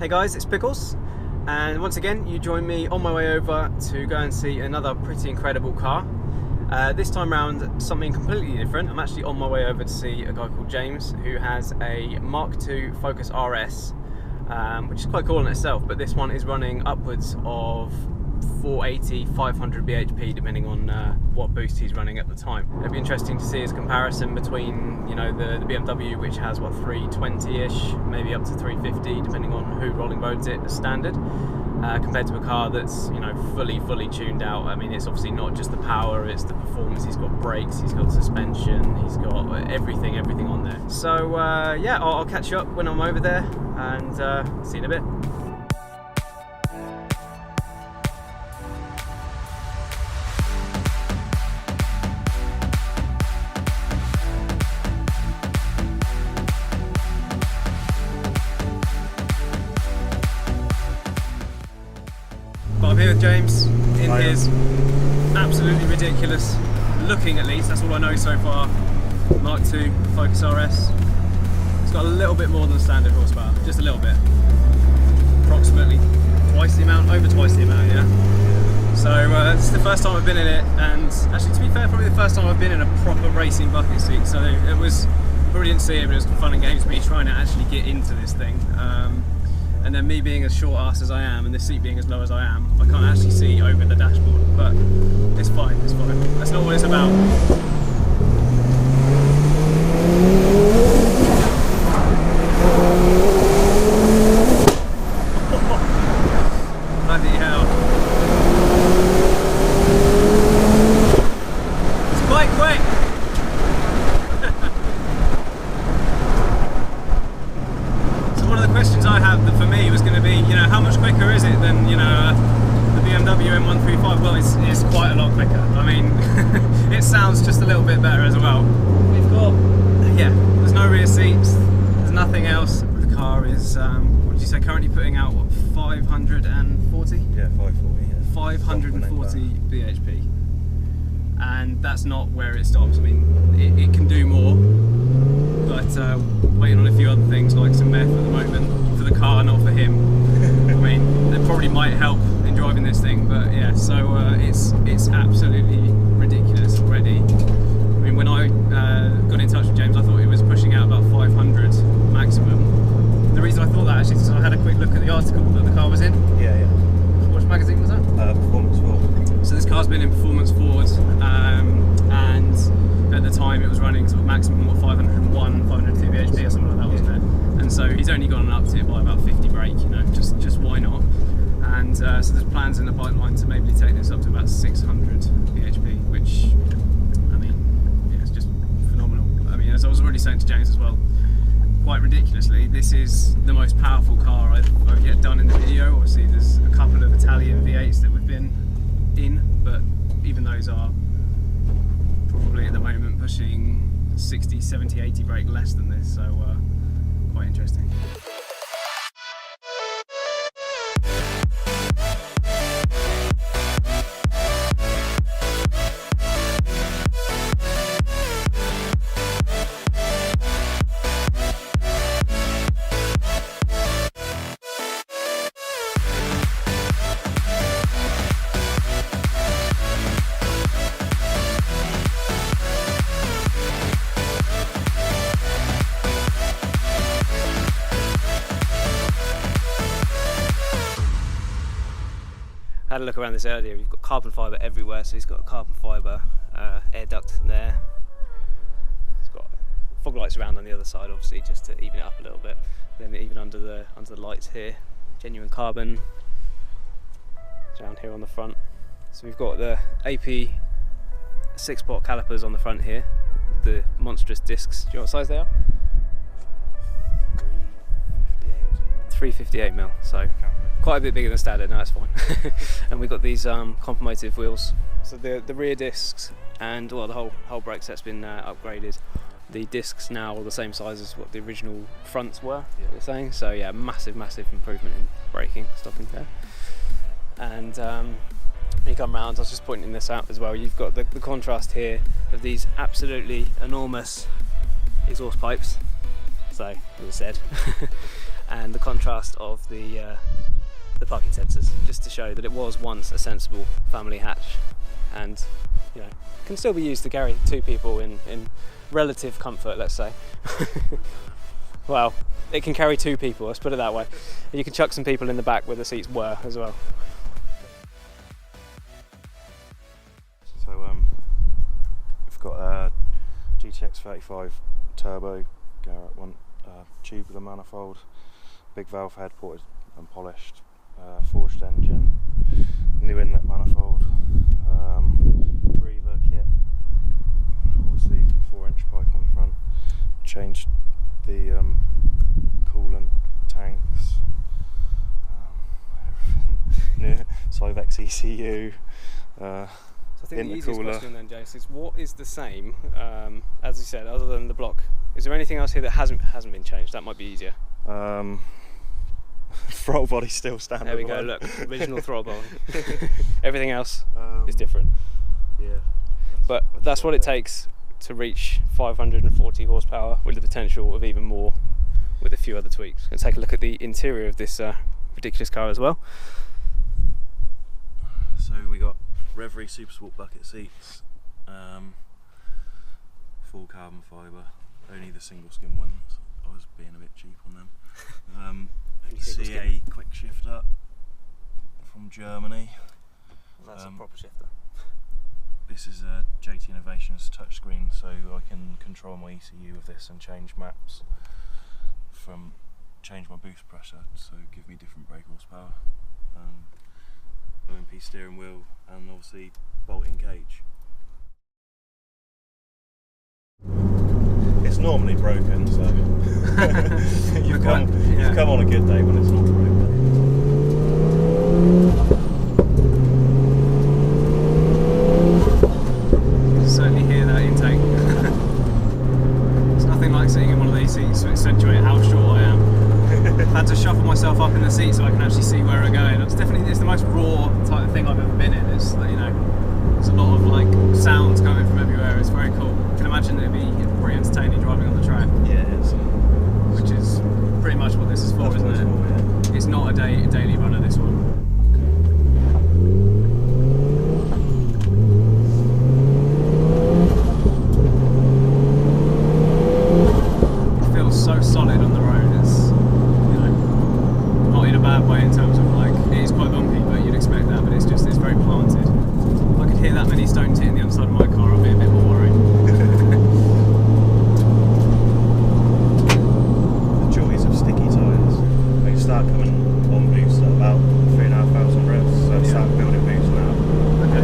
Hey guys, it's Pickles, and once again you join me on my way over to go and see another pretty incredible car. This time round something completely different. I'm actually on my way over to see a guy called James who has a Mk2 Focus RS, which is quite cool in itself, but this one is running upwards of 480, 500 bhp depending on what boost he's running at the time. It'd be interesting to see his comparison between, you know, the BMW, which has what, 320-ish, maybe up to 350 depending on who rolling roads it as standard, compared to a car that's, you know, fully tuned out. I mean, it's obviously not just the power, it's the performance. He's got brakes, he's got suspension, he's got everything on there. So yeah, I'll catch you up when I'm over there, and see you in a bit. But I'm here with James in his absolutely ridiculous, looking at least, that's all I know so far, Mk2 Focus RS. It's got a little bit more than standard horsepower, just a little bit. Approximately twice the amount, over twice the amount, yeah. So this is the first time I've been in it, and actually, to be fair, probably the first time I've been in a proper racing bucket seat. So it was, probably didn't see it, but it was fun and games, me trying to actually get into this thing. And then me being as short ass as I am, and the seat being as low as I am, I can't actually see over the dashboard, but it's fine, it's fine. That's not what it's about. Bloody hell. It's quite quick. Questions I have that for me was going to be, you know, how much quicker is it than, you know, the BMW M135? Well, it's quite a lot quicker. I mean, it sounds just a little bit better as well. We've got, yeah, there's no rear seats, there's nothing else. The car is, what did you say, currently putting out, what, 540? Yeah, 540, yeah. 540 bhp. And that's not where it stops. I mean, it can do more, but waiting on a few other things like some meth at the moment for the car, not for him. I mean, that probably might help in driving this thing, but yeah, so it's absolutely ridiculous already. I mean, when I got in touch with James, I thought he was pushing out about 500 maximum. The reason I thought that actually is because I had a quick look at the article that the car was in. Yeah, yeah. Which magazine was that? Performance Ford. So this car's been in Performance Ford, and at the time it was running sort of maximum what, 501, 502 bhp or something like that, wasn't it? And so he's only gone up to it by about 50 brake, you know, just why not? And so there's plans in the pipeline to maybe take this up to about 600 bhp, which, I mean, yeah, it's just phenomenal. I mean, as I was already saying to James as well, quite ridiculously, this is the most powerful car I've yet done in the video. Obviously there's a couple of Italian V8s that we've been in, but even those are probably at the moment pushing 60, 70, 80 brake less than this, so quite interesting. I had a look around this earlier. We've got carbon fibre everywhere, so he's got a carbon fibre air duct there. It's got fog lights around on the other side, obviously, just to even it up a little bit. Then even under the lights here, genuine carbon down here on the front. So we've got the AP 6-pot calipers on the front here, the monstrous discs. Do you know what size they are? 358mm, so quite a bit bigger than standard. No, it's fine. And we've got these complimented wheels. So the rear discs and, well, the whole brake set's been upgraded. The discs now are the same size as what the original fronts were, you're saying. So yeah, massive improvement in braking, stopping there. And you come round, I was just pointing this out as well, you've got the contrast here of these absolutely enormous exhaust pipes. So, as I said, and the contrast of the parking sensors, just to show that it was once a sensible family hatch, and you know, can still be used to carry 2 people in relative comfort, let's say. Well, it can carry 2 people, let's put it that way. And you can chuck some people in the back where the seats were as well. So we've got a GTX 35 turbo Garrett one, tube with a manifold, big valve head ported and polished, forged engine, new inlet manifold, breather kit, obviously 4-inch pipe on the front, changed the coolant tanks, new Cyvex ECU, So I think the easiest intercooler. question then, Jace, is what is the same, as you said, other than the block? Is there anything else here that hasn't been changed? That might be easier. Throttle body still standard. There we go, one. look, original throttle body. Everything else is Yeah. different. But that's what it takes to reach 540 horsepower with the potential of even more with a few other tweaks. Let's take a look at the interior of this ridiculous car as well. So we got Reverie Super Sport bucket seats, full carbon fibre, only the single skin ones. I was being a bit cheap on them. CA quick shifter from Germany. That's a proper shifter. This is a JT Innovations touchscreen, so I can control my ECU with this and change maps, change my boost pressure, so give me different brake horsepower. OMP steering wheel, and obviously bolt-in cage. It's normally broken, so you've come on a good day when it's not broken. Certainly hear that intake. It's nothing like sitting in one of these seats to accentuate how short I am. I've had to shuffle myself up in the seat so I can actually see where we're going. It's the most raw type of thing I've ever been in. It's, you know, there's a lot of like sounds coming from everywhere. It's very cool. I can imagine it'd be pretty entertaining driving on the track. Yeah, it is. Which is pretty much what this is for, isn't it? It's not a daily runner, this one. It feels so solid on the road. It's, you know, not in a bad way in terms of like, it is quite bumpy, but you'd expect that, but it's very planted. If I could hear that many stones hitting the underside of my car, I'd be a bit more worried. Start coming on boost at about 3,500 revs, so start building boost now. Okay.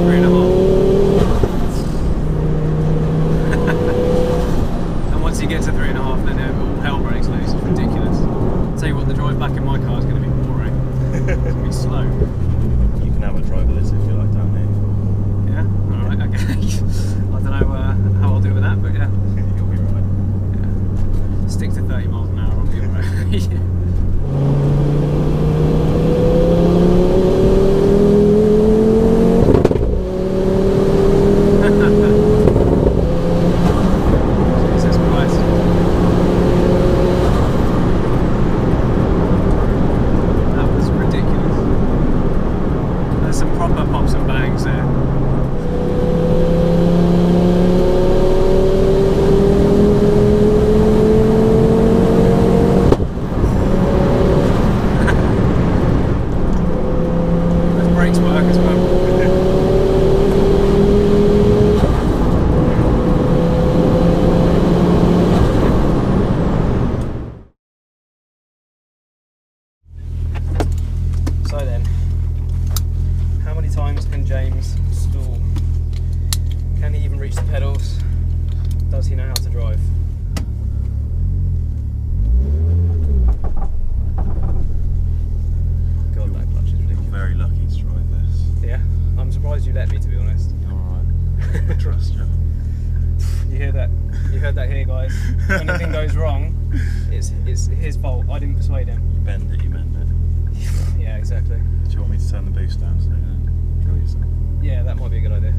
3.5. And once you get to 3.5, then all hell breaks loose. It's ridiculous. I'll tell you what, the drive back in my car is going to be boring. It's going to be slow. You can have a drive of this if you like down here. Yeah? Alright, okay. I don't know how I'll do with that, but yeah. You'll be right. Yeah. Stick to 30 miles an hour, I'll be alright. Jesus Christ. That was ridiculous. There's some proper pops and bangs there. So then, how many times can James stall? Can he even reach the pedals? Does he know how to drive? God, that clutch is You're ridiculous. very lucky to drive this. Yeah, I'm surprised you let me, to be honest. Alright. I trust you. You hear that? You heard that here, guys. If anything goes wrong, it's his fault. I didn't persuade him. You bend it, you bend it. Yeah, exactly. Do you want me to turn the boost down so then go yourself? Yeah, that might be a good idea.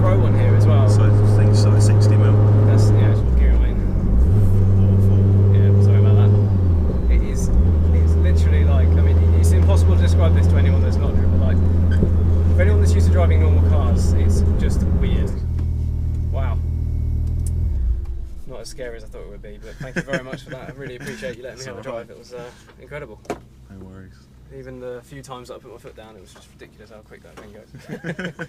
throw one here as well. So I think it's like 60 mil. That's, yeah, it's gear weight. Yeah, sorry about that. It's literally like, I mean, it's impossible to describe this to anyone that's not driven, but like, for anyone that's used to driving normal cars, it's just weird. Wow. Not as scary as I thought it would be, but thank you very much for that. I really appreciate you letting me have a drive. It was incredible. No worries. Even the few times that I put my foot down, it was just ridiculous how quick that thing goes.